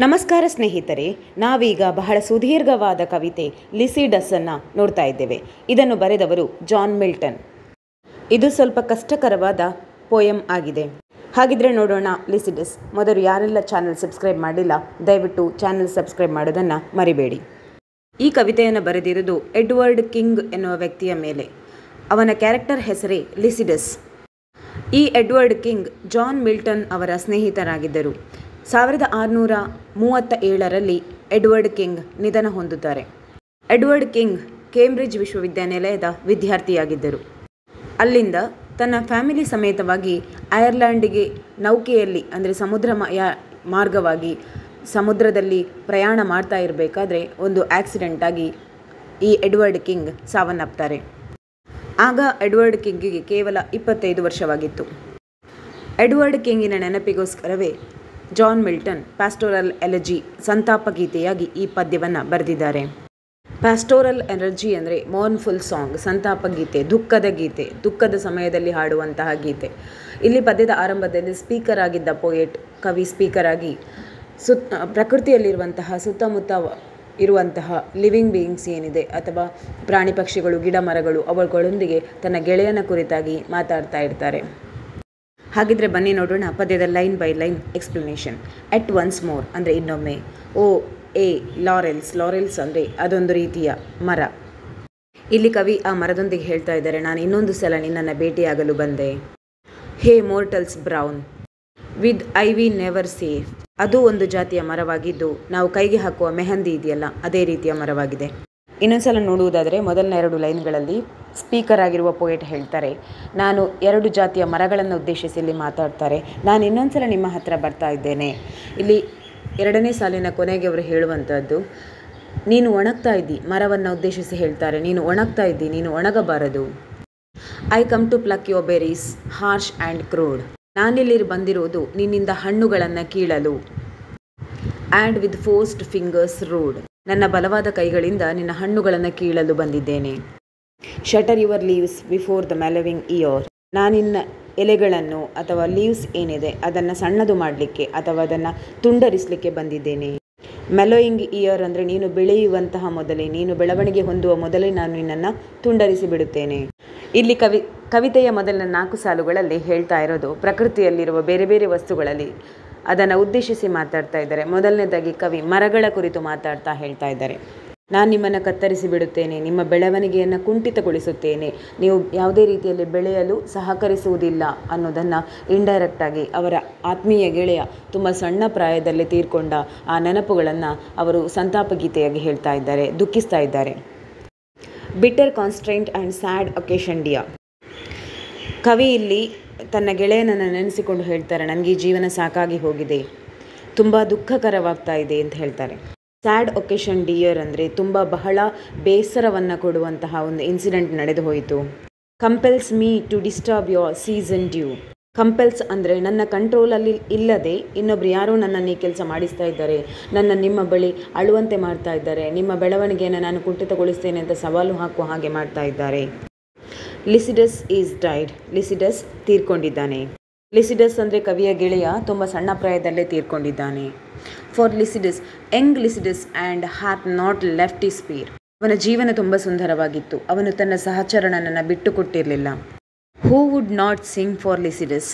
ನಮಸ್ಕಾರ ಸ್ನೇಹಿತರೆ, ನಾವೀಗ ಬಹಳ ಸುದೀರ್ಘವಾದ ಕವಿತೆ ಲಿಸಿಡಸ್ಸನ್ನು ನೋಡ್ತಾ ಇದ್ದೇವೆ. ಇದನ್ನು ಬರೆದವರು ಜಾನ್ ಮಿಲ್ಟನ್. ಇದು ಸ್ವಲ್ಪ ಕಷ್ಟಕರವಾದ ಪೋಯಮ್ ಆಗಿದೆ. ಹಾಗಿದ್ರೆ ನೋಡೋಣ ಲಿಸಿಡಸ್. ಮೊದಲು ಯಾರೆಲ್ಲ ಚಾನಲ್ ಸಬ್ಸ್ಕ್ರೈಬ್ ಮಾಡಿಲ್ಲ ದಯವಿಟ್ಟು ಚಾನಲ್ ಸಬ್ಸ್ಕ್ರೈಬ್ ಮಾಡೋದನ್ನು ಮರಿಬೇಡಿ. ಈ ಕವಿತೆಯನ್ನು ಬರೆದಿರುವುದು ಎಡ್ವರ್ಡ್ ಕಿಂಗ್ ಎನ್ನುವ ವ್ಯಕ್ತಿಯ ಮೇಲೆ. ಅವನ ಕ್ಯಾರೆಕ್ಟರ್ ಹೆಸರೇ ಲಿಸಿಡಸ್. ಈ ಎಡ್ವರ್ಡ್ ಕಿಂಗ್ ಜಾನ್ ಮಿಲ್ಟನ್ ಅವರ ಸ್ನೇಹಿತರಾಗಿದ್ದರು. 1637ರಲ್ಲಿ ಎಡ್ವರ್ಡ್ ಕಿಂಗ್ ನಿಧನ ಹೊಂದುತ್ತಾರೆ. ಎಡ್ವರ್ಡ್ ಕಿಂಗ್ ಕೇಂಬ್ರಿಡ್ಜ್ ವಿಶ್ವವಿದ್ಯಾನಿಲಯದ ವಿದ್ಯಾರ್ಥಿಯಾಗಿದ್ದರು. ಅಲ್ಲಿಂದ ತನ್ನ ಫ್ಯಾಮಿಲಿ ಸಮೇತವಾಗಿ ಐರ್ಲ್ಯಾಂಡಿಗೆ ನೌಕೆಯಲ್ಲಿ ಅಂದರೆ ಸಮುದ್ರ ಮಾರ್ಗವಾಗಿ ಸಮುದ್ರದಲ್ಲಿ ಪ್ರಯಾಣ ಮಾಡ್ತಾ ಇರಬೇಕಾದ್ರೆ ಒಂದು ಆಕ್ಸಿಡೆಂಟ್ ಆಗಿ ಈ ಎಡ್ವರ್ಡ್ ಕಿಂಗ್ ಸಾವನ್ನಪ್ತಾರೆ. ಆಗ ಎಡ್ವರ್ಡ್ ಕಿಂಗಿಗೆ ಕೇವಲ 25 ವರ್ಷವಾಗಿತ್ತು. ಎಡ್ವರ್ಡ್ ಕಿಂಗಿನ ನೆನಪಿಗೋಸ್ಕರವೇ ಜಾನ್ ಮಿಲ್ಟನ್ ಪ್ಯಾಸ್ಟೋರಲ್ ಎಲಜಿ ಸಂತಾಪ ಗೀತೆಯಾಗಿ ಈ ಪದ್ಯವನ್ನು ಬರೆದಿದ್ದಾರೆ. ಪ್ಯಾಸ್ಟೋರಲ್ ಎಲಜಿ ಅಂದರೆ ಮೋರ್ನ್ಫುಲ್ ಸಾಂಗ್, ಸಂತಾಪ ಗೀತೆ, ದುಃಖದ ಗೀತೆ, ದುಃಖದ ಸಮಯದಲ್ಲಿ ಹಾಡುವಂತಹ ಗೀತೆ. ಇಲ್ಲಿ ಪದ್ಯದ ಆರಂಭದಲ್ಲಿ ಸ್ಪೀಕರ್ ಆಗಿದ್ದ ಪೋಯೆಟ್, ಕವಿ ಸ್ಪೀಕರ್ ಆಗಿ ಪ್ರಕೃತಿಯಲ್ಲಿರುವಂತಹ ಸುತ್ತಮುತ್ತ ಇರುವಂತಹ ಲಿವಿಂಗ್ ಬೀಯಿಂಗ್ಸ್ ಏನಿದೆ ಅಥವಾ ಪ್ರಾಣಿ ಪಕ್ಷಿಗಳು, ಗಿಡ ಮರಗಳು, ಅವುಗಳೊಂದಿಗೆ ತನ್ನ ಗೆಳೆಯನ ಕುರಿತಾಗಿ ಮಾತಾಡ್ತಾ ಇರ್ತಾರೆ. ಹಾಗಿದ್ರೆ ಬನ್ನಿ ನೋಡೋಣ ಪದ್ಯದ line by line explanation. At once more ಅಂದರೆ ಇನ್ನೊಮ್ಮೆ. ಓ ಎ ಲಾರೆಲ್ಸ್, ಲಾರೆಲ್ಸ್ ಅಂದರೆ ಅದೊಂದು ರೀತಿಯ ಮರ. ಇಲ್ಲಿ ಕವಿ ಆ ಮರದೊಂದಿಗೆ ಹೇಳ್ತಾ ಇದ್ದಾರೆ, ನಾನು ಇನ್ನೊಂದು ಸಲ ನಿನ್ನನ್ನು ಭೇಟಿಯಾಗಲು ಬಂದೆ. Hey mortals brown with ivy never safe, ಅದು ಒಂದು ಜಾತಿಯ ಮರವಾಗಿದ್ದು ನಾವು ಕೈಗೆ ಹಾಕುವ ಮೆಹಂದಿ ಇದೆಯಲ್ಲ ಅದೇ ರೀತಿಯ ಮರವಾಗಿದೆ. ಇನ್ನೊಂದ್ಸಲ ನೋಡುವುದಾದರೆ ಮೊದಲನೇ 2 ಲೈನ್ಗಳಲ್ಲಿ ಸ್ಪೀಕರ್ ಆಗಿರುವ ಪೋಯೆಟ್ ಹೇಳ್ತಾರೆ, ನಾನು 2 ಜಾತಿಯ ಮರಗಳನ್ನು ಉದ್ದೇಶಿಸಿ ಇಲ್ಲಿ ಮಾತಾಡ್ತಾರೆ. ನಾನು ಇನ್ನೊಂದ್ಸಲ ನಿಮ್ಮ ಹತ್ರ ಬರ್ತಾ ಇದ್ದೇನೆ. ಇಲ್ಲಿ 2ನೇ ಸಾಲಿನ ಕೊನೆಗೆ ಅವರು ಹೇಳುವಂಥದ್ದು, ನೀನು ಒಣಗ್ತಾ ಇದ್ದಿ, ಮರವನ್ನು ಉದ್ದೇಶಿಸಿ ಹೇಳ್ತಾರೆ, ನೀನು ಒಣಗ್ತಾ ಇದ್ದಿ, ನೀನು ಒಣಗಬಾರದು. I come to pluck your berries harsh and crude, ನಾನಿಲ್ಲಿ ಬಂದಿರುವುದು ನಿನ್ನಿಂದ ಹಣ್ಣುಗಳನ್ನು ಕೀಳಲು. And with forced fingers rude, ನನ್ನ ಬಲವಾದ ಕೈಗಳಿಂದ ನಿನ್ನ ಹಣ್ಣುಗಳನ್ನು ಕೀಳಲು ಬಂದಿದ್ದೇನೆ. Shatter your leaves before the mellowing year, ನಾನಿನ್ನ ಎಲೆಗಳನ್ನು ಅಥವಾ ಲೀವ್ಸ್ ಏನಿದೆ ಅದನ್ನು ಸಣ್ಣದು ಮಾಡಲಿಕ್ಕೆ ಅಥವಾ ಅದನ್ನು ತುಂಡರಿಸಲಿಕ್ಕೆ ಬಂದಿದ್ದೇನೆ. ಮೆಲೋಯಿಂಗ್ ಇಯರ್ ಅಂದರೆ ನೀನು ಬೆಳೆಯುವಂತಹ ಮೊದಲೇ, ನೀನು ಬೆಳವಣಿಗೆ ಹೊಂದುವ ಮೊದಲೇ ನಾನು ನಿನ್ನನ್ನು ತುಂಡರಿಸಿ ಬಿಡುತ್ತೇನೆ. ಇಲ್ಲಿ ಕವಿತೆಯ ಮೊದಲಿನ 4 ಸಾಲುಗಳಲ್ಲಿ ಹೇಳ್ತಾ ಇರೋದು ಪ್ರಕೃತಿಯಲ್ಲಿರುವ ಬೇರೆ ಬೇರೆ ವಸ್ತುಗಳಲ್ಲಿ ಅದನ್ನು ಉದ್ದೇಶಿಸಿ ಮಾತಾಡ್ತಾ ಇದ್ದಾರೆ. ಮೊದಲನೇದಾಗಿ ಕವಿ ಮರಗಳ ಕುರಿತು ಮಾತಾಡ್ತಾ ಹೇಳ್ತಾ ಇದ್ದಾರೆ, ನಾನು ನಿಮ್ಮನ್ನು ಕತ್ತರಿಸಿ ಬಿಡುತ್ತೇನೆ, ನಿಮ್ಮ ಬೆಳವಣಿಗೆಯನ್ನು ಕುಂಠಿತಗೊಳಿಸುತ್ತೇನೆ, ನೀವು ಯಾವುದೇ ರೀತಿಯಲ್ಲಿ ಬೆಳೆಯಲು ಸಹಕರಿಸುವುದಿಲ್ಲ ಅನ್ನೋದನ್ನು ಇಂಡೈರೆಕ್ಟಾಗಿ ಅವರ ಆತ್ಮೀಯ ಗೆಳೆಯ ತುಂಬ ಸಣ್ಣ ಪ್ರಾಯದಲ್ಲಿ ತೀರ್ಕೊಂಡ ಆ ನೆನಪುಗಳನ್ನು ಅವರು ಸಂತಾಪ ಗೀತೆಯಾಗಿ ಹೇಳ್ತಾ ಇದ್ದಾರೆ, ದುಃಖಿಸ್ತಾ ಇದ್ದಾರೆ. Bitter constraint and sad occasion dear, ಕವಿ ಇಲ್ಲಿ ತನ್ನ ಗೆಳೆಯನನ್ನು ನೆನೆಸಿಕೊಂಡು ಹೇಳ್ತಾರೆ, ನನಗೆ ಈ ಜೀವನ ಸಾಕಾಗಿ ಹೋಗಿದೆ, ತುಂಬ ದುಃಖಕರವಾಗ್ತಾ ಇದೆ ಅಂತ ಹೇಳ್ತಾರೆ. ಸ್ಯಾಡ್ ಒಕೇಶನ್ ಡಿಯರ್ ಅಂದರೆ ಬಹಳ ಬೇಸರವನ್ನು ಕೊಡುವಂತಹ ಒಂದು ಇನ್ಸಿಡೆಂಟ್ ನಡೆದು ಹೋಯಿತು. Compels me to disturb your season due, compels ಅಂದರೆ ನನ್ನ ಕಂಟ್ರೋಲಲ್ಲಿ ಇಲ್ಲದೆ ಇನ್ನೊಬ್ರು ಯಾರೋ ನನ್ನನ್ನು ಈ ಕೆಲಸ ಮಾಡಿಸ್ತಾ ಇದ್ದಾರೆ, ನಿಮ್ಮ ಬಳಿ ಅಳುವಂತೆ ಮಾಡ್ತಾ ಇದ್ದಾರೆ, ನಿಮ್ಮ ಬೆಳವಣಿಗೆಯನ್ನು ನಾನು ಕುಂಠಿತಗೊಳಿಸ್ತೇನೆ ಅಂತ ಸವಾಲು ಹಾಕುವ ಹಾಗೆ ಮಾಡ್ತಾ ಇದ್ದಾರೆ. ಲಿಸಿಡಸ್ ಈಸ್ ಡೈಡ್, ಲಿಸಿಡಸ್ ತೀರ್ಕೊಂಡಿದ್ದಾನೆ. ಲಿಸಿಡಸ್ ಅಂದರೆ ಕವಿಯ ಗೆಳೆಯ, ತುಂಬ ಸಣ್ಣ ಪ್ರಾಯದಲ್ಲೇ ತೀರ್ಕೊಂಡಿದ್ದಾನೆ. For Lycidas young Lycidas and hath not left his peer, ಅವನ ಜೀವನ ತುಂಬ ಸುಂದರವಾಗಿತ್ತು, ಅವನು ತನ್ನ ಸಹಚರನನ್ನು ಬಿಟ್ಟು ಕೊಟ್ಟಿರಲಿಲ್ಲ. Who would not sing for Lycidas,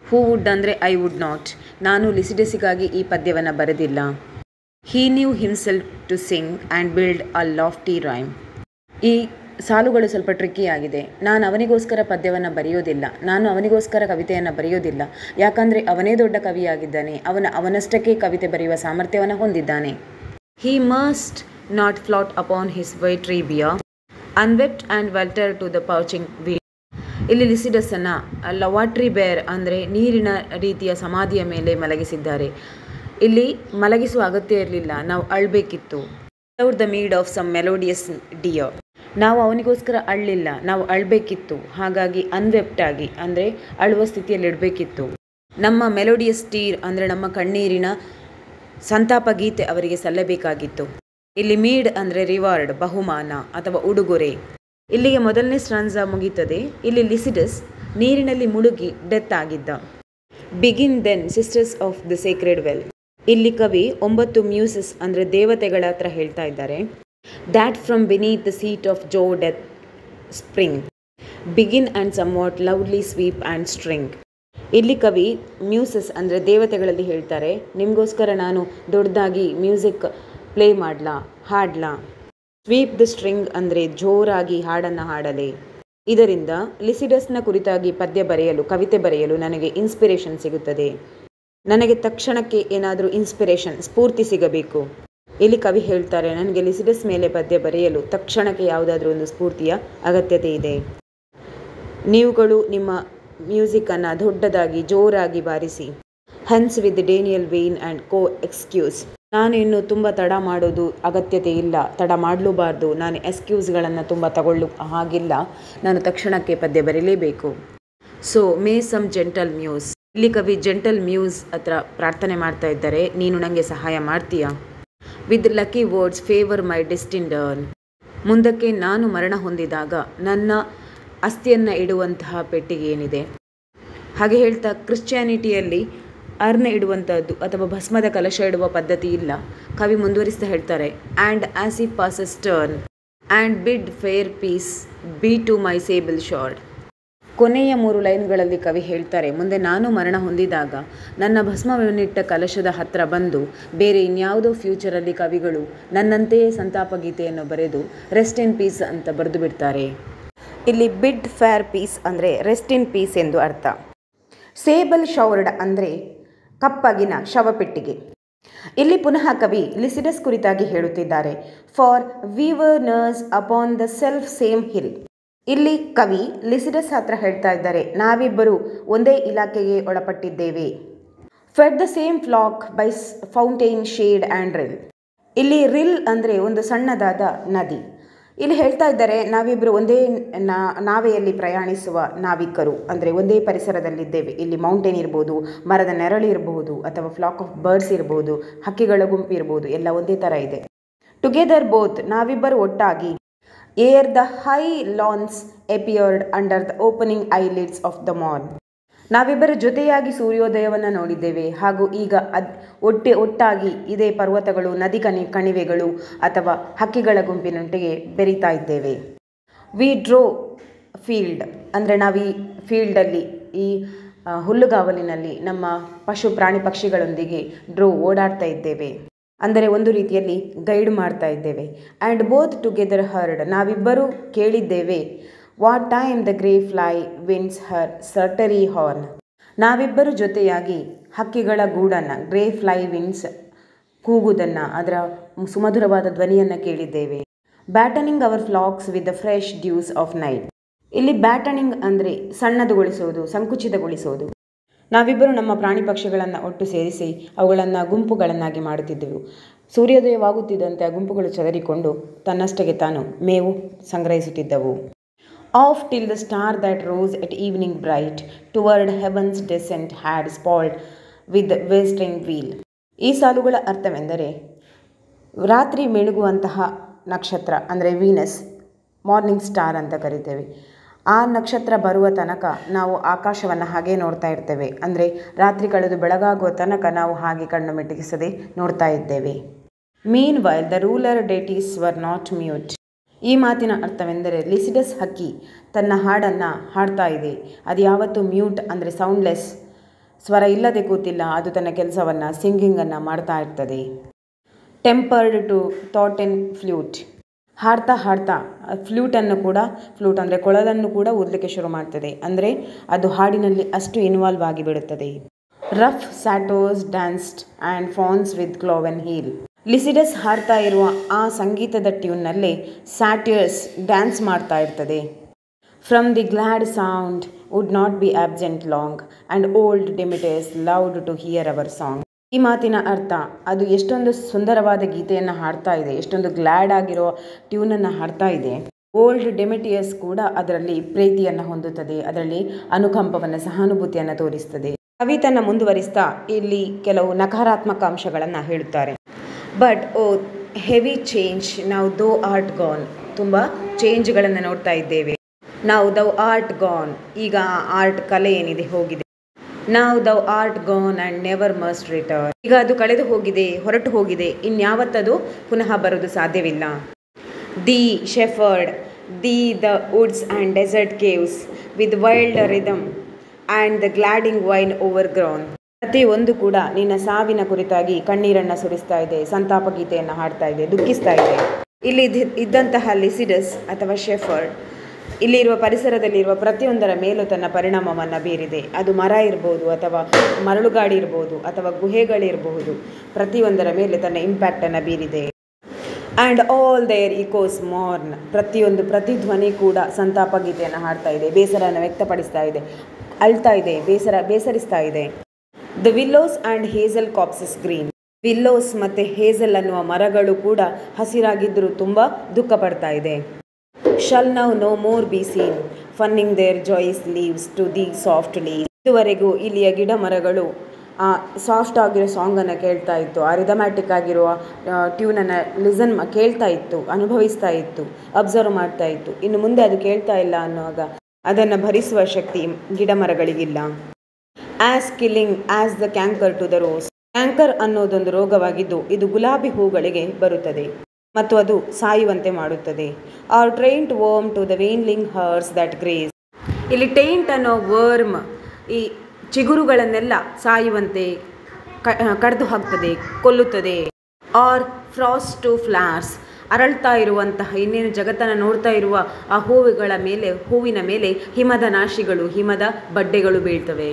who would ಅಂದರೆ ಐ ವುಡ್ ನಾಟ್, ನಾನು ಲಿಸಿಡಸ್ಸಿಗಾಗಿ ಈ ಪದ್ಯವನ್ನು ಬರೆದಿಲ್ಲ. He knew himself to sing and build a lofty rhyme, ಈ ಸಾಲುಗಳು ಸ್ವಲ್ಪ ಟ್ರಿಕ್ಕಿ ಆಗಿದೆ. ನಾನು ಅವನಿಗೋಸ್ಕರ ಪದ್ಯವನ್ನು ಬರೆಯೋದಿಲ್ಲ, ನಾನು ಅವನಿಗೋಸ್ಕರ ಕವಿತೆಯನ್ನು ಬರೆಯೋದಿಲ್ಲ, ಯಾಕಂದರೆ ಅವನೇ ದೊಡ್ಡ ಕವಿಯಾಗಿದ್ದಾನೆ, ಅವನಷ್ಟಕ್ಕೆ ಕವಿತೆ ಬರೆಯುವ ಸಾಮರ್ಥ್ಯವನ್ನು ಹೊಂದಿದ್ದಾನೆ. He must not float upon his watery bier unwept and welter to the parching wheel, ಇಲ್ಲಿ ಲಿಸಿಡಸ್ಸನ್ನು ಲವಾಟ್ರಿ ಬೇರ್ ಅಂದರೆ ನೀರಿನ ರೀತಿಯ ಸಮಾಧಿಯ ಮೇಲೆ ಮಲಗಿಸಿದ್ದಾರೆ. ಇಲ್ಲಿ ಮಲಗಿಸುವ ಅಗತ್ಯ ಇರಲಿಲ್ಲ, ನಾವು ಅಳಬೇಕಿತ್ತು. Without the meed of some melodious tear, ನಾವು ಅವನಿಗೋಸ್ಕರ ಅಳಲಿಲ್ಲ, ನಾವು ಅಳಬೇಕಿತ್ತು. ಹಾಗಾಗಿ ಅನ್ವೆಪ್ಟಾಗಿ ಅಂದರೆ ಅಳುವ ಸ್ಥಿತಿಯಲ್ಲಿ ಇಡಬೇಕಿತ್ತು. ನಮ್ಮ ಮೆಲೋಡಿಯಸ್ ಟೀರ್ ಅಂದರೆ ನಮ್ಮ ಕಣ್ಣೀರಿನ ಸಂತಾಪ ಗೀತೆ ಅವರಿಗೆ ಸಲ್ಲಬೇಕಾಗಿತ್ತು. ಇಲ್ಲಿ ಮೀಡ್ ಅಂದರೆ ರಿವಾರ್ಡ್, ಬಹುಮಾನ ಅಥವಾ ಉಡುಗೊರೆ. ಇಲ್ಲಿಗೆ ಮೊದಲನೇ ಸ್ಟ್ರಾನ್ಜಾ ಮುಗೀತದೆ. ಇಲ್ಲಿ ಲಿಸಿಡಸ್ ನೀರಿನಲ್ಲಿ ಮುಳುಗಿ ಡೆತ್ ಆಗಿದ್ದ. Begin then sisters of the sacred well, ಇಲ್ಲಿ ಕವಿ 9 ಮ್ಯೂಸಸ್ ಅಂದರೆ ದೇವತೆಗಳ ಹತ್ರ ಹೇಳ್ತಾ ಇದ್ದಾರೆ. That from beneath the seat of Jove doth spring begin and somewhat lovely sweep and string. ಇಲ್ಲಿ ಕವಿ ಮ್ಯೂಸಸ್ ಅಂದರೆ ದೇವತೆಗಳಲ್ಲಿ ಹೇಳ್ತಾರೆ, ನಿಮಗೋಸ್ಕರ ನಾನು ದೊಡ್ಡದಾಗಿ ಮ್ಯೂಸಿಕ್ ಪ್ಲೇ ಮಾಡಲಾ, ಹಾಡಲಾ. ಸ್ವೀಪ್ ದ ಸ್ಟ್ರಿಂಗ್ ಅಂದರೆ ಜೋರಾಗಿ ಹಾಡನ್ನು ಹಾಡಲೆ. ಇದರಿಂದ ಲಿಸಿಡಸ್ನ ಕುರಿತಾಗಿ ಪದ್ಯ ಬರೆಯಲು, ಕವಿತೆ ಬರೆಯಲು ನನಗೆ ಇನ್ಸ್ಪಿರೇಷನ್ ಸಿಗುತ್ತದೆ. ನನಗೆ ತಕ್ಷಣಕ್ಕೆ ಏನಾದರೂ ಇನ್ಸ್ಪಿರೇಷನ್, ಸ್ಫೂರ್ತಿ ಸಿಗಬೇಕು. ಇಲ್ಲಿ ಕವಿ ಹೇಳ್ತಾರೆ, ನನಗೆ ಲಿಸಿಡಸ್ ಮೇಲೆ ಪದ್ಯ ಬರೆಯಲು ತಕ್ಷಣಕ್ಕೆ ಯಾವುದಾದ್ರೂ ಒಂದು ಸ್ಫೂರ್ತಿಯ ಅಗತ್ಯತೆ ಇದೆ. ನೀವುಗಳು ನಿಮ್ಮ ಮ್ಯೂಸಿಕ್ಕನ್ನು ದೊಡ್ಡದಾಗಿ ಜೋರಾಗಿ ಬಾರಿಸಿ. Hence with denial vain and coy excuse. ನಾನು ಇನ್ನು ತುಂಬ ತಡ ಮಾಡೋದು ಅಗತ್ಯತೆ ಇಲ್ಲ, ತಡ ಮಾಡಲೂಬಾರ್ದು. ನಾನು ಎಕ್ಸ್ಕ್ಯೂಸ್ಗಳನ್ನು ತುಂಬ ತಗೊಳ್ಳೋ ಹಾಗಿಲ್ಲ, ನಾನು ತಕ್ಷಣಕ್ಕೆ ಪದ್ಯ ಬರೀಲೇಬೇಕು. So may some gentle muse. ಇಲ್ಲಿ ಕವಿ ಜೆಂಟಲ್ ಮ್ಯೂಸ್ ಹತ್ರ ಪ್ರಾರ್ಥನೆ ಮಾಡ್ತಾ ಇದ್ದಾರೆ, ನೀನು ನನಗೆ ಸಹಾಯ ಮಾಡ್ತೀಯಾ. With lucky words favour my destined urn. ಮುಂದಕ್ಕೆ ನಾನು ಮರಣ ಹೊಂದಿದಾಗ ನನ್ನ ಅಸ್ಥಿಯನ್ನು ಇಡುವಂತಹ ಪೆಟ್ಟಿಗೆ ಏನಿದೆ. ಹಾಗೆ ಹೇಳ್ತಾ ಕ್ರಿಶ್ಚಿಯಾನಿಟಿಯಲ್ಲಿ ಅರ್ನ ಇಡುವಂಥದ್ದು ಅಥವಾ ಭಸ್ಮದ ಕಲಶ ಇಡುವ ಪದ್ಧತಿ ಇಲ್ಲ. ಕವಿ ಮುಂದುವರಿಸ್ತಾ ಹೇಳ್ತಾರೆ, and as he passes turn and bid fair peace be to my sable shroud. ಕೊನೆಯ 3 ಲೈನ್ಗಳಲ್ಲಿ ಕವಿ ಹೇಳ್ತಾರೆ, ಮುಂದೆ ನಾನು ಮರಣ ಹೊಂದಿದಾಗ ನನ್ನ ಭಸ್ಮವನ್ನಿಟ್ಟ ಕಲಶದ ಹತ್ರ ಬಂದು ಬೇರೆ ಇನ್ಯಾವುದೋ ಫ್ಯೂಚರಲ್ಲಿ ಕವಿಗಳು ನನ್ನಂತೆಯೇ ಸಂತಾಪ ಗೀತೆಯನ್ನು ಬರೆದು ರೆಸ್ಟ್ ಇನ್ ಪೀಸ್ ಅಂತ ಬರೆದು ಬಿಡ್ತಾರೆ. ಇಲ್ಲಿ ಬಿಡ್ ಫೇರ್ ಪೀಸ್ ಅಂದರೆ ರೆಸ್ಟ್ ಇನ್ ಪೀಸ್ ಎಂದು ಅರ್ಥ. ಸೇಬಲ್ ಶೌರ್ಡ್ ಅಂದರೆ ಕಪ್ಪಗಿನ ಶವಪೆಟ್ಟಿಗೆ. ಇಲ್ಲಿ ಪುನಃ ಕವಿ ಲಿಸಿಡಸ್ ಕುರಿತಾಗಿ ಹೇಳುತ್ತಿದ್ದಾರೆ, for we were nursed upon the selfsame hill. ಇಲ್ಲಿ ಕವಿ ಲಿಸಿಡಸ್ ಹತ್ರ ಹೇಳ್ತಾ ಇದ್ದಾರೆ, ನಾವಿಬ್ಬರು ಒಂದೇ ಇಲಾಖೆಗೆ ಒಳಪಟ್ಟಿದ್ದೇವೆ. Fed the same flock by fountain shade and rill. ಇಲ್ಲಿ ರಿಲ್ ಅಂದರೆ ಒಂದು ಸಣ್ಣದಾದ ನದಿ. ಇಲ್ಲಿ ಹೇಳ್ತಾ ಇದ್ದಾರೆ, ನಾವಿಬ್ಬರು ಒಂದೇ ನಾವೆಯಲ್ಲಿ ಪ್ರಯಾಣಿಸುವ ನಾವಿಕರು, ಅಂದರೆ ಒಂದೇ ಪರಿಸರದಲ್ಲಿದ್ದೇವೆ. ಇಲ್ಲಿ ಮೌಂಟೇನ್ ಇರ್ಬೋದು, ಮರದ ನೆರಳು ಇರಬಹುದು, ಅಥವಾ ಫ್ಲಾಕ್ ಆಫ್ ಬರ್ಡ್ಸ್ ಇರ್ಬೋದು, ಹಕ್ಕಿಗಳ ಗುಂಪು ಇರ್ಬೋದು, ಎಲ್ಲ ಒಂದೇ ಥರ ಇದೆ. ಟುಗೆದರ್ ಬೋತ್, ನಾವಿಬ್ಬರು ಒಟ್ಟಾಗಿ. Ere the high lawns appeared under the opening eyelids of the morn. ನಾವಿಬ್ಬರು ಜೊತೆಯಾಗಿ ಸೂರ್ಯೋದಯವನ್ನು ನೋಡಿದ್ದೇವೆ, ಹಾಗೂ ಈಗ ಒಟ್ಟಾಗಿ ಇದೇ ಪರ್ವತಗಳು, ನದಿ ಕಣಿವೆಗಳು ಅಥವಾ ಹಕ್ಕಿಗಳ ಗುಂಪಿನೊಟ್ಟಿಗೆ ಬೆರೀತಾ ಇದ್ದೇವೆ. ವಿ ಡ್ರೋ ಫೀಲ್ಡ್ ಅಂದರೆ ನಾವು ಈ ಫೀಲ್ಡಲ್ಲಿ, ಈ ಹುಲ್ಲುಗಾವಲಿನಲ್ಲಿ ನಮ್ಮ ಪಶು ಪ್ರಾಣಿ ಪಕ್ಷಿಗಳೊಂದಿಗೆ ಓಡಾಡ್ತಾ ಇದ್ದೇವೆ, ಅಂದರೆ ಒಂದು ರೀತಿಯಲ್ಲಿ ಗೈಡ್ ಮಾಡ್ತಾ ಇದ್ದೇವೆ. ಆ್ಯಂಡ್ ಬೋತ್ ಟುಗೆದರ್ ಹರ್ಡ್, ನಾವಿಬ್ಬರೂ ಕೇಳಿದ್ದೇವೆ. What time the grey fly winds her sultry horn. ನಾವಿಬ್ಬರು ಜೊತೆಯಾಗಿ ಹಕ್ಕಿಗಳ ಗೂಡನ್ನು, ಗ್ರೇ ಫ್ಲೈ ವಿನ್ಸ್ ಕೂಗುವುದನ್ನು, ಅದರ ಸುಮಧುರವಾದ ಧ್ವನಿಯನ್ನು ಕೇಳಿದ್ದೇವೆ. Battening our flocks with the fresh dews of night. ಇಲ್ಲಿ ಬ್ಯಾಟನಿಂಗ್ ಅಂದರೆ ಸಣ್ಣದುಗೊಳಿಸುವುದು, ಸಂಕುಚಿತಗೊಳಿಸುವುದು. ನಾವಿಬ್ಬರು ನಮ್ಮ ಪ್ರಾಣಿ ಪಕ್ಷಿಗಳನ್ನು ಒಟ್ಟು ಸೇರಿಸಿ ಅವುಗಳನ್ನು ಗುಂಪುಗಳನ್ನಾಗಿ ಮಾಡುತ್ತಿದ್ದೆವು. ಸೂರ್ಯೋದಯವಾಗುತ್ತಿದ್ದಂತೆ ಆ ಗುಂಪುಗಳು ಚದರಿಕೊಂಡು ತನ್ನಷ್ಟಕ್ಕೆ ತಾನು ಮೇವು ಸಂಗ್ರಹಿಸುತ್ತಿದ್ದವು. Oft till the star that rose at evening bright toward heaven's descent had sloped with wasting wheel. ಈ ಸಾಲುಗಳ ಅರ್ಥವೆಂದರೆ, ರಾತ್ರಿ ಮಿಣುಗುವಂತಹ ನಕ್ಷತ್ರ ಅಂದರೆ ವೀನಸ್, ಮಾರ್ನಿಂಗ್ ಸ್ಟಾರ್ ಅಂತ ಕರಿತೇವೆ. ಆ ನಕ್ಷತ್ರ ಬರುವ ತನಕ ನಾವು ಆಕಾಶವನ್ನು ಹಾಗೆ ನೋಡ್ತಾ ಇರ್ತೇವೆ. ಅಂದರೆ ರಾತ್ರಿ ಕಳೆದು ಬೆಳಗಾಗುವ ತನಕ ನಾವು ಹಾಗೆ ಕಣ್ಣು ಮಿಟಕಿಸದೆ ನೋಡ್ತಾ ಇದ್ದೇವೆ. Meanwhile the rural ditties were not mute. ಈ ಮಾತಿನ ಅರ್ಥವೆಂದರೆ, ಲಿಸಿಡಸ್ ಹಕ್ಕಿ ತನ್ನ ಹಾಡನ್ನು ಹಾಡ್ತಾ ಇದೆ, ಅದು ಯಾವತ್ತೂ ಮ್ಯೂಟ್ ಅಂದರೆ ಸೌಂಡ್ಲೆಸ್, ಸ್ವರ ಇಲ್ಲದೆ ಕೂತಿಲ್ಲ, ಅದು ತನ್ನ ಕೆಲಸವನ್ನು, ಸಿಂಗಿಂಗನ್ನು ಮಾಡ್ತಾ ಇರ್ತದೆ. Tempered to th'oaten flute. ಹಾಡ್ತಾ ಹಾಡ್ತಾ ಫ್ಲೂಟನ್ನು ಕೂಡ, ಫ್ಲೂಟ್ ಅಂದರೆ ಕೊಳಲನ್ನು ಕೂಡ ಊದಲಿಕ್ಕೆ ಶುರು ಮಾಡ್ತದೆ, ಅಂದರೆ ಅದು ಹಾಡಿನಲ್ಲಿ ಅಷ್ಟು ಇನ್ವಾಲ್ವ್ ಆಗಿಬಿಡುತ್ತದೆ. Rough satyrs danced and fauns with cloven heel. Lycidas ಹಾಡ್ತಾ ಇರುವ ಆ ಸಂಗೀತದ ಟ್ಯೂನ್ನಲ್ಲೇ ಸ್ಯಾಟಿಯರ್ಸ್ ಡ್ಯಾನ್ಸ್ ಮಾಡ್ತಾ ಇರ್ತದೆ. From the glad sound would not be absent long and old Damoetas loved to hear our song. ಈ ಮಾತಿನ ಅರ್ಥ, ಅದು ಎಷ್ಟೊಂದು ಸುಂದರವಾದ ಗೀತೆಯನ್ನು ಹಾಡ್ತಾ ಇದೆ, ಎಷ್ಟೊಂದು ಗ್ಲ್ಯಾಡ್ ಆಗಿರೋ ಟ್ಯೂನನ್ನು ಹಾಡ್ತಾ ಇದೆ. ಓಲ್ಡ್ ಡೆಮಿಟಿಯಸ್ ಕೂಡ ಅದರಲ್ಲಿ ಪ್ರೀತಿಯನ್ನು ಹೊಂದುತ್ತದೆ, ಅದರಲ್ಲಿ ಅನುಕಂಪವನ್ನು, ಸಹಾನುಭೂತಿಯನ್ನು ತೋರಿಸ್ತದೆ. ಕವಿ ತನ್ನ ಮುಂದುವರಿಸ್ತಾ ಇಲ್ಲಿ ಕೆಲವು ನಕಾರಾತ್ಮಕ ಅಂಶಗಳನ್ನು ಹೇಳುತ್ತಾರೆ. But oh heavy change now thou art gone. ತುಂಬ ಚೇಂಜ್ಗಳನ್ನು ನೋಡ್ತಾ ಇದ್ದೇವೆ. ನಾವು ದೌ ಆರ್ಟ್ ಗಾನ್, ಈಗ ಆರ್ಟ್ ಕಲೆ ಏನಿದೆ ಹೋಗಿದೆ. ನಾವ್ thou art gone and never must return. ಈಗ ಅದು ಕಳೆದು ಹೋಗಿದೆ, ಹೊರಟು ಹೋಗಿದೆ, ಇನ್ಯಾವತ್ತದು ಪುನಃ ಬರೋದು ಸಾಧ್ಯವಿಲ್ಲ. The shepherd, the woods and desert caves with wild rhythm and the gadding vine over ground. ಪ್ರತಿಯೊಂದು ಕೂಡ ನಿನ್ನ ಸಾವಿನ ಕುರಿತಾಗಿ ಕಣ್ಣೀರನ್ನು ಸುರಿಸ್ತಾ ಇದೆ, ಸಂತಾಪ ಗೀತೆಯನ್ನು ಹಾಡ್ತಾ ಇದೆ, ದುಃಖಿಸ್ತಾ ಇದೆ. ಇಲ್ಲಿ ಇದ್ದಂತಹ ಲಿಸಿಡಸ್ ಅಥವಾ ಶೆಫರ್ಡ್ ಇಲ್ಲಿರುವ ಪರಿಸರದಲ್ಲಿರುವ ಪ್ರತಿಯೊಂದರ ಮೇಲೂ ತನ್ನ ಪರಿಣಾಮವನ್ನು ಬೀರಿದೆ. ಅದು ಮರ ಇರ್ಬೋದು, ಅಥವಾ ಮರಳುಗಾಡಿ ಇರ್ಬೋದು, ಅಥವಾ ಗುಹೆಗಳಿರಬಹುದು, ಪ್ರತಿಯೊಂದರ ಮೇಲೆ ತನ್ನ ಇಂಪ್ಯಾಕ್ಟನ್ನು ಬೀರಿದೆ. And all their echoes mourn, ಪ್ರತಿಯೊಂದು ಪ್ರತಿಧ್ವನಿ ಕೂಡ ಸಂತಾಪ ಗೀತೆಯನ್ನು ಹಾಡ್ತಾ ಇದೆ, ಬೇಸರವನ್ನು ವ್ಯಕ್ತಪಡಿಸ್ತಾ ಇದೆ, ಅಳ್ತಾ ಇದೆ, ಬೇಸರಿಸ್ತಾ ಇದೆ. ದ ವಿಲ್ಲೋಸ್ ಆ್ಯಂಡ್ ಹೇಸಲ್ ಕಾಪ್ಸಸ್ ಗ್ರೀನ್, ವಿಲ್ಲೋಸ್ ಮತ್ತು ಹೇಸಲ್ ಅನ್ನುವ ಮರಗಳು ಕೂಡ ಹಸಿರಾಗಿದ್ದರೂ ತುಂಬ ದುಃಖ ಪಡ್ತಾ ಇದೆ. Shall now no more be seen fanning their joyous leaves to the soft leaves. ಇದುವರೆಗೂ ಇಲ್ಲಿಯ ಗಿಡ ಮರಗಳು ಆ ಸಾಫ್ಟ್ ಆಗಿರೋ ಸಾಂಗನ್ನು ಕೇಳ್ತಾ ಇತ್ತು, ಆ ರಿದಮ್ಯಾಟಿಕ್ ಆಗಿರುವ ಟ್ಯೂನನ್ನು ಕೇಳ್ತಾ ಇತ್ತು, ಅನುಭವಿಸ್ತಾ ಇತ್ತು, ಅಬ್ಸರ್ವ್ ಮಾಡ್ತಾ ಇತ್ತು. ಇನ್ನು ಮುಂದೆ ಅದು ಕೇಳ್ತಾ ಇಲ್ಲ ಅನ್ನುವಾಗ ಅದನ್ನು ಭರಿಸುವ ಶಕ್ತಿ ಗಿಡ ಮರಗಳಿಗಿಲ್ಲ. As killing as the canker to the rose, canker ಅನ್ನೋದೊಂದು ರೋಗವಾಗಿದ್ದು ಇದು ಗುಲಾಬಿ ಹೂಗಳಿಗೆ ಬರುತ್ತದೆ ಮತ್ತು ಅದು ಸಾಯುವಂತೆ ಮಾಡುತ್ತದೆ. Or taint worm to the weanling herds that graze, ಇಲ್ಲಿ ಟೈಂಟ್ ಅನ್ನೋ ವರ್ಮ್ ಈ ಚಿಗುರುಗಳನ್ನೆಲ್ಲ ಸಾಯುವಂತೆ ಕಡಿದು ಹಾಕ್ತದೆ, ಕೊಲ್ಲುತ್ತದೆ. ಆರ್ ಫ್ರಾಸ್ಟ್ ಟು ಫ್ಲವರ್ಸ್, ಅರಳ್ತಾ ಇರುವಂತಹ ಇನ್ನೇನು ಜಗತ್ತನ್ನು ನೋಡ್ತಾ ಇರುವ ಆ ಹೂವಿನ ಮೇಲೆ ಹಿಮದ ನಾಶಿಗಳು, ಹಿಮದ ಬಡ್ಡೆಗಳು ಬೀಳ್ತವೆ.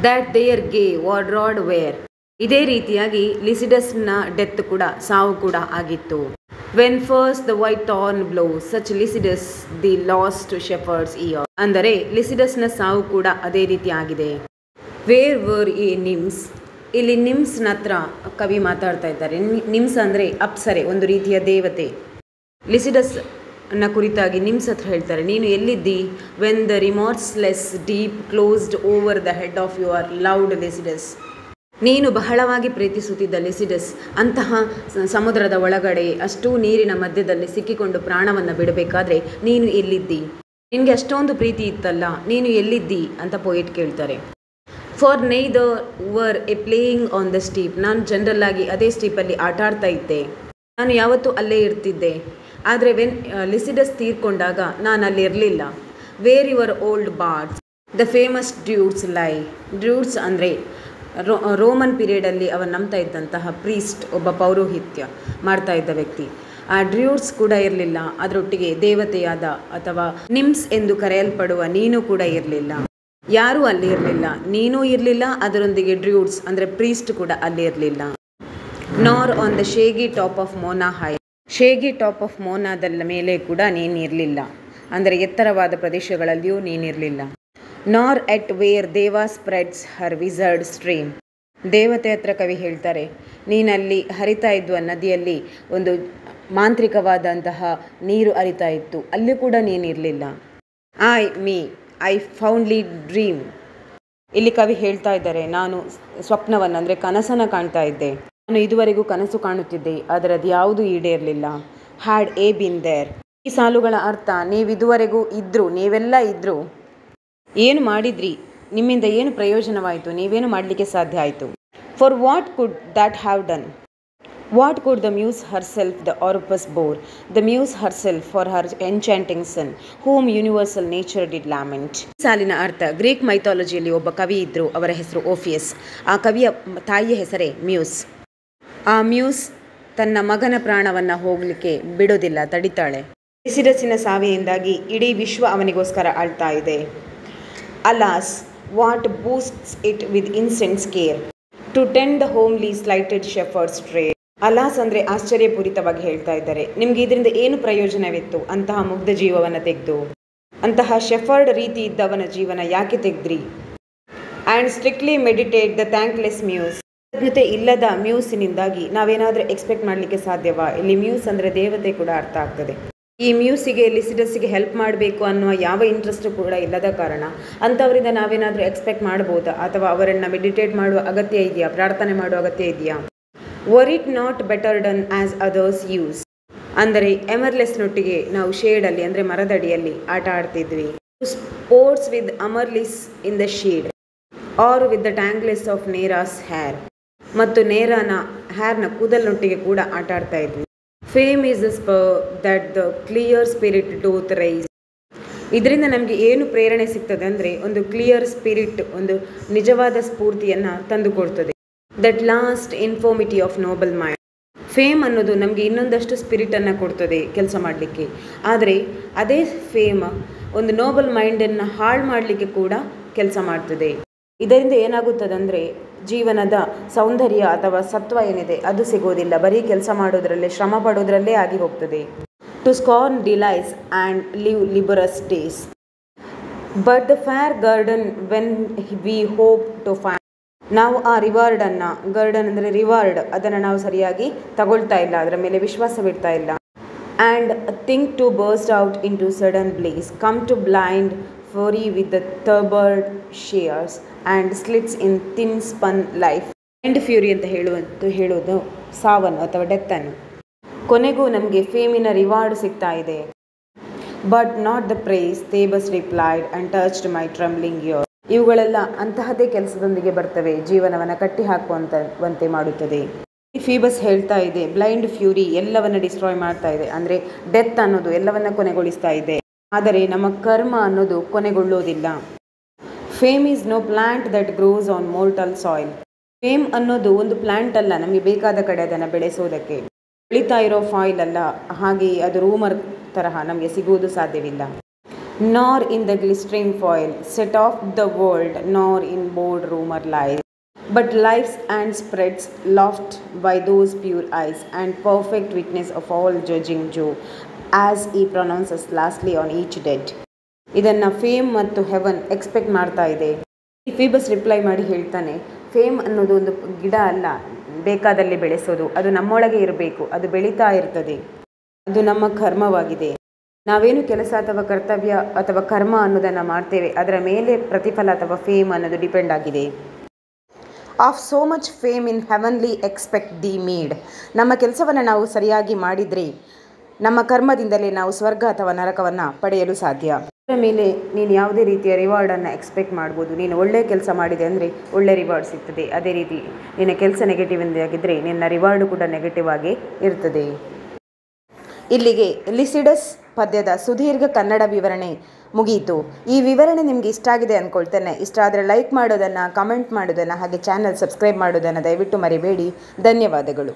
ದ್ಯಾಟ್ ದೇರ್ ಗೇ ವಾರ್ಡ್ರಾಡ್ ವೇರ್, ಇದೇ ರೀತಿಯಾಗಿ ಲಿಸಿಡಸ್ನ ಡೆತ್ ಕೂಡ, ಸಾವು ಕೂಡ ಆಗಿತ್ತು. When first the white thorn blow such Lycidas thy lost shepherd's ear, ಅಂದರೆ ಲಿಸಿಡಸ್ನ ಸಾವು ಕೂಡ ಅದೇ ರೀತಿ ಆಗಿದೆ. ವೇರ್ ವರ್ ಎ ನಿಮ್ಸ್, ಇಲ್ಲಿ ನಿಮ್ಸ್ನ ಹತ್ರ ಕವಿ ಮಾತಾಡ್ತಾ ಇದ್ದಾರೆ. ನಿಮ್ಸ್ ಅಂದರೆ ಅಪ್ಸರೆ, ಒಂದು ರೀತಿಯ ದೇವತೆ. ಲಿಸಿಡಸ್ ನ ಕುರಿತಾಗಿ ನಿಮ್ಸ್ ಹತ್ರ ಹೇಳ್ತಾರೆ, ನೀನು ಎಲ್ಲಿದ್ದಿ? When the remorseless deep closed over the head of your loved Lycidas, ನೀನು ಬಹಳವಾಗಿ ಪ್ರೀತಿಸುತ್ತಿದ್ದ ಲಿಸಿಡಸ್ ಅಂತಹ ಸಮುದ್ರದ ಒಳಗಡೆ ಅಷ್ಟೂ ನೀರಿನ ಮಧ್ಯದಲ್ಲಿ ಸಿಕ್ಕಿಕೊಂಡು ಪ್ರಾಣವನ್ನು ಬಿಡಬೇಕಾದ್ರೆ ನೀನು ಎಲ್ಲಿದ್ದಿ? ನಿನಗೆ ಅಷ್ಟೊಂದು ಪ್ರೀತಿ ಇತ್ತಲ್ಲ, ನೀನು ಎಲ್ಲಿದ್ದಿ ಅಂತ ಪೋಯಿಟ್ ಕೇಳ್ತಾರೆ. For neither var A playing on the steep, ನಾನು ಜನರಲ್ ಆಗಿ ಅದೇ ಸ್ಟೀಪಲ್ಲಿ ಆಟ ಆಡ್ತಾ ಇದ್ದೆ, ನಾನು ಯಾವತ್ತೂ ಅಲ್ಲೇ ಇರ್ತಿದ್ದೆ. ಆದರೆ ವೆನ್ ಲಿಸಿಡಸ್ ತೀರ್ಕೊಂಡಾಗ ನಾನು ಅಲ್ಲಿ ಇರಲಿಲ್ಲ. Where your old bards the famous Druids lie, Druids ಅಂದರೆ ರೋಮನ್ ಪೀರಿಯಡಲ್ಲಿ ಅವನು ನಂಬ್ತಾ ಇದ್ದಂತಹ ಪ್ರೀಸ್ಟ್, ಒಬ್ಬ ಪೌರೋಹಿತ್ಯ ಮಾಡ್ತಾ ಇದ್ದ ವ್ಯಕ್ತಿ. ಆ ಡ್ಯೂಡ್ಸ್ ಕೂಡ ಇರಲಿಲ್ಲ, ಅದರೊಟ್ಟಿಗೆ ದೇವತೆಯಾದ ಅಥವಾ ನಿಮ್ಸ್ ಎಂದು ಕರೆಯಲ್ಪಡುವ ನೀನು ಕೂಡ ಇರಲಿಲ್ಲ. ಯಾರೂ ಅಲ್ಲಿ ಇರಲಿಲ್ಲ, ನೀನೂ ಇರಲಿಲ್ಲ, ಅದರೊಂದಿಗೆ ಡ್ಯೂಡ್ಸ್ ಅಂದರೆ ಪ್ರೀಸ್ಟ್ ಕೂಡ ಅಲ್ಲಿ ಇರಲಿಲ್ಲ. Nor on the shaggy top of Mona high, shaggy top of ಮೋನಾದ ಮೇಲೆ ಕೂಡ ನೀನಿರಲಿಲ್ಲ, ಅಂದರೆ ಎತ್ತರವಾದ ಪ್ರದೇಶಗಳಲ್ಲಿಯೂ ನೀನಿರಲಿಲ್ಲ. Nor at where Deva spreads her wizard stream, ದೇವತೆ ಹತ್ರ ಕವಿ ಹೇಳ್ತಾರೆ, ನೀನಲ್ಲಿ ಹರಿತಾ ಇದ್ದ ನದಿಯಲ್ಲಿ ಒಂದು ಮಾಂತ್ರಿಕವಾದಂತಹ ನೀರು ಹರಿತಾ ಇತ್ತು, ಅಲ್ಲಿ ಕೂಡ ನೀನಿರಲಿಲ್ಲ. ಐ ಫೌಂಡ್ಲಿ ಡ್ರೀಮ್, ಇಲ್ಲಿ ಕವಿ ಹೇಳ್ತಾ ಇದ್ದಾರೆ, ನಾನು ಸ್ವಪ್ನವನ್ನು ಅಂದರೆ ಕನಸನ್ನು ಕಾಣ್ತಾ ಇದ್ದೆ, ನಾನು ಇದುವರೆಗೂ ಕನಸು ಕಾಣುತ್ತಿದ್ದೆ, ಆದರೆ ಅದು ಯಾವುದೂ ಈಡೇರಲಿಲ್ಲ. ಹ್ಯಾಡ್ ಎ ಬಿನ್ ದೇರ್, ಈ ಸಾಲುಗಳ ಅರ್ಥ ನೀವಿದುವರೆಗೂ ಇದ್ದರು, ನೀವೆಲ್ಲ ಇದ್ದರು, ಏನು ಮಾಡಿದ್ರಿ, ನಿಮ್ಮಿಂದ ಏನು ಪ್ರಯೋಜನವಾಯಿತು, ನೀವೇನು ಮಾಡಲಿಕ್ಕೆ ಸಾಧ್ಯ ಆಯಿತು. For what could that have done, what could the muse herself the Orpheus bore, the muse herself for her enchanting son whom universal nature did lament. ಸಾಲಿನ ಅರ್ಥ, ಗ್ರೀಕ್ ಮೈಥಾಲಜಿಯಲ್ಲಿ ಒಬ್ಬ ಕವಿ ಇದ್ದರು, ಅವರ ಹೆಸರು ಓಫಿಯಸ್. ಆ ಕವಿಯ ತಾಯಿಯ ಹೆಸರೇ ಮ್ಯೂಸ್. ಆ ಮ್ಯೂಸ್ ತನ್ನ ಮಗನ ಪ್ರಾಣವನ್ನು ಹೋಗಲಿಕ್ಕೆ ಬಿಡೋದಿಲ್ಲ, ತಡಿತಾಳೆ. ಲಿಸಿಡಸ್ಸಿನ ಸಾವಿನಿಂದಾಗಿ ಇಡೀ ವಿಶ್ವ ಅವನಿಗೋಸ್ಕರ ಆಳ್ತಾ ಇದೆ. Alas what boots it with incessant care to tend the homely slighted shepherd's trade. Alas ಅಂದರೆ ಆಶ್ಚರ್ಯಪೂರಿತವಾಗಿ ಹೇಳ್ತಾ ಇದ್ದಾರೆ, ನಿಮ್ಗೆ ಇದರಿಂದ ಏನು ಪ್ರಯೋಜನವಿತ್ತು ಅಂತಹ ಮುಗ್ಧ ಜೀವವನ್ನು ತೆಗೆದು, ಅಂತಹ ಶೆಫರ್ಡ್ ರೀತಿ ಇದ್ದವನ ಜೀವನ ಯಾಕೆ ತೆಗೆದ್ರಿ. And strictly meditate the thankless muse, ಕೃತಜ್ಞತೆ ಇಲ್ಲದ ಮ್ಯೂಸಿನಿಂದಾಗಿ ನಾವೇನಾದರೂ ಎಕ್ಸ್ಪೆಕ್ಟ್ ಮಾಡಲಿಕ್ಕೆ ಸಾಧ್ಯವಾ. ಇಲ್ಲಿ ಮ್ಯೂಸ್ ಅಂದರೆ ದೇವತೆ ಕೂಡ ಅರ್ಥ ಆಗ್ತದೆ. ಈ ಮ್ಯೂಸಿಗೆ ಲಿಸಿಡಸ್ಸಿಗೆ ಹೆಲ್ಪ್ ಮಾಡಬೇಕು ಅನ್ನುವ ಯಾವ ಇಂಟ್ರೆಸ್ಟು ಕೂಡ ಇಲ್ಲದ ಕಾರಣ ಅಂಥವರಿಂದ ನಾವೇನಾದರೂ ಎಕ್ಸ್ಪೆಕ್ಟ್ ಮಾಡ್ಬೋದಾ, ಅಥವಾ ಅವರನ್ನು ಮೆಡಿಟೇಟ್ ಮಾಡುವ ಅಗತ್ಯ ಇದೆಯಾ, ಪ್ರಾರ್ಥನೆ ಮಾಡುವ ಅಗತ್ಯ ಇದೆಯಾ. Were it not better done as others use, ಅಂದರೆ ಎಮರ್ಲೆಸ್ನೊಟ್ಟಿಗೆ ನಾವು ಶೇಡಲ್ಲಿ ಅಂದರೆ ಮರದಡಿಯಲ್ಲಿ ಆಟ ಆಡ್ತಿದ್ವಿ. Sports with Amaryllis in the shade, or with the tangles of Neaera's hair, ಮತ್ತು ನೇರಾನ ಹೇರ್ನ ಕೂದಲಿನೊಟ್ಟಿಗೆ ಕೂಡ ಆಟ ಆಡ್ತಾ ಇದ್ವಿ. Fame is the spur that the clear spirit doth raise. ಇದರಿಂದ ನಮಗೆ ಏನು ಪ್ರೇರಣೆ ಸಿಗ್ತದೆ ಅಂದರೆ, ಒಂದು ಕ್ಲಿಯರ್ ಸ್ಪಿರಿಟ್, ಒಂದು ನಿಜವಾದ ಸ್ಫೂರ್ತಿಯನ್ನು ತಂದುಕೊಡ್ತದೆ. That last infirmity of noble mind. Fame ಅನ್ನೋದು ನಮಗೆ ಇನ್ನೊಂದಷ್ಟು ಸ್ಪಿರಿಟನ್ನು ಕೊಡ್ತದೆ ಕೆಲಸ ಮಾಡಲಿಕ್ಕೆ. ಆದರೆ ಅದೇ ಫೇಮ್ ಒಂದು ನೋಬಲ್ ಮೈಂಡನ್ನು ಹಾಳು ಮಾಡಲಿಕ್ಕೆ ಕೂಡ ಕೆಲಸ ಮಾಡ್ತದೆ. ಇದರಿಂದ ಏನಾಗುತ್ತದೆ ಅಂದರೆ, ಜೀವನದ ಸೌಂದರ್ಯ ಅಥವಾ ಸತ್ವ ಏನಿದೆ ಅದು ಸಿಗೋದಿಲ್ಲ. ಬರೀ ಕೆಲಸ ಮಾಡೋದ್ರಲ್ಲೇ, ಶ್ರಮ ಪಡೋದ್ರಲ್ಲೇ ಆಗಿ ಹೋಗ್ತದೆ. To scorn delights and live laborious days but the fair guerdon when we hope to find. ನಾವು ಆ ರಿವಾರ್ಡನ್ನು, ಗಾರ್ಡನ್ ಅಂದರೆ ರಿವಾರ್ಡ್, ಅದನ್ನು ನಾವು ಸರಿಯಾಗಿ ತಗೊಳ್ತಾ ಇಲ್ಲ, ಅದರ ಮೇಲೆ ವಿಶ್ವಾಸವಿಡ್ತಾ ಇಲ್ಲ. And think to burst out into sudden blaze come to blind Fury with the ಟರ್ಬರ್ಡ್ shears and slits in thin spun life. And Fury ಅಂತ ಹೇಳೋದು ಸಾವನ್ನು ಅಥವಾ ಡೆತ್ತನ್ನು. ಕೊನೆಗೂ ನಮಗೆ ಫೇಮಿನ ರಿವಾರ್ಡ್ ಸಿಗ್ತಾ ಇದೆ. But not the praise Phoebus replied and touched my trembling ear. ಇವುಗಳೆಲ್ಲ ಅಂತಹದೇ ಕೆಲಸದೊಂದಿಗೆ ಬರ್ತವೆ, ಜೀವನವನ್ನು ಕಟ್ಟಿ ಹಾಕುವಂತೆ ಮಾಡುತ್ತದೆ. ಫೀಬಸ್ ಹೇಳ್ತಾ ಇದೆ, ಬ್ಲೈಂಡ್ ಫ್ಯೂರಿ ಎಲ್ಲವನ್ನ ಡಿಸ್ಟ್ರಾಯ್ ಮಾಡ್ತಾ ಇದೆ, ಅಂದರೆ ಡೆತ್ ಅನ್ನೋದು ಎಲ್ಲವನ್ನ ಕೊನೆಗೊಳಿಸ್ತಾ ಇದೆ. ಆದರೆ ನಮ್ಮ ಕರ್ಮ ಅನ್ನೋದು ಕೊನೆಗೊಳ್ಳೋದಿಲ್ಲ. Fame is no plant that grows on mortal soil. Fame ಅನ್ನೋದು ಒಂದು ಪ್ಲಾಂಟ್ ಅಲ್ಲ, ನಮಗೆ ಬೇಕಾದ ಕಡೆ ಅದನ್ನು ಬೆಳೆಸೋದಕ್ಕೆ. ಬೆಳೀತಾ ಇರೋ ಫಾಯಿಲ್ ಅಲ್ಲ, ಹಾಗೆ ಅದು ರೂಮರ್ ತರಹ ನಮಗೆ ಸಿಗುವುದು ಸಾಧ್ಯವಿಲ್ಲ. Nor in the glistering foil set off the world, nor in broad rumour lies, but lives and spreads aloft by those pure eyes and perfect witness of all judging Jove as he pronounces lastly on each deed. ಇದನ್ನು fame ಮತ್ತು heaven expect ಮಾಡ್ತಾ ಇದೆ. ಫೀಬಸ್ reply ಮಾಡಿ ಹೇಳ್ತಾನೆ, fame ಅನ್ನೋದು ಒಂದು ಗಿಡ ಅಲ್ಲ, ಬೇಕಾದಲ್ಲಿ ಬೆಳೆಸೋದು, ಅದು ನಮ್ಮೊಳಗೆ ಇರಬೇಕು, ಅದು ಬೆಳೀತಾ ಇರ್ತದೆ, ಅದು ನಮ್ಮ ಕರ್ಮವಾಗಿದೆ. ನಾವೇನು ಕೆಲಸ ಅಥವಾ ಕರ್ತವ್ಯ ಅಥವಾ ಕರ್ಮ ಅನ್ನೋದನ್ನು ಮಾಡ್ತೇವೆ, ಅದರ ಮೇಲೆ ಪ್ರತಿಫಲ ಅಥವಾ ಫೇಮ್ ಅನ್ನೋದು ಡಿಪೆಂಡ್ ಆಗಿದೆ. Of so much fame in heavenly expect the made. ನಮ್ಮ ಕೆಲಸವನ್ನು ನಾವು ಸರಿಯಾಗಿ ಮಾಡಿದರೆ ನಮ್ಮ ಕರ್ಮದಿಂದಲೇ ನಾವು ಸ್ವರ್ಗ ಅಥವಾ ನರಕವನ್ನು ಪಡೆಯಲು ಸಾಧ್ಯ. ಅದರ ಮೇಲೆ ನೀನು ಯಾವುದೇ ರೀತಿಯ ರಿವಾರ್ಡನ್ನು ಎಕ್ಸ್ಪೆಕ್ಟ್ ಮಾಡ್ಬೋದು. ನೀನು ಒಳ್ಳೆಯ ಕೆಲಸ ಮಾಡಿದೆ ಅಂದರೆ ಒಳ್ಳೆ ರಿವಾರ್ಡ್ ಸಿಗ್ತದೆ. ಅದೇ ರೀತಿ ನಿನ್ನ ಕೆಲಸ ನೆಗೆಟಿವ್ ಆಗಿದ್ದರೆ ನಿನ್ನ ರಿವಾರ್ಡು ಕೂಡ ನೆಗೆಟಿವ್ ಆಗಿ ಇರ್ತದೆ. ಇಲ್ಲಿಗೆ ಲಿಸಿಡಸ್ ಪದ್ಯದ ಸುದೀರ್ಘ ಕನ್ನಡ ವಿವರಣೆ ಮುಗಿಯಿತು. ಈ ವಿವರಣೆ ನಿಮಗೆ ಇಷ್ಟ ಆಗಿದೆ ಅಂದ್ಕೊಳ್ತೇನೆ. ಇಷ್ಟ ಆದರೆ ಲೈಕ್ ಮಾಡೋದನ್ನು, ಕಮೆಂಟ್ ಮಾಡೋದನ್ನು, ಹಾಗೆ ಚಾನಲ್ ಸಬ್ಸ್ಕ್ರೈಬ್ ಮಾಡೋದನ್ನು ದಯವಿಟ್ಟು ಮರಿಬೇಡಿ. ಧನ್ಯವಾದಗಳು.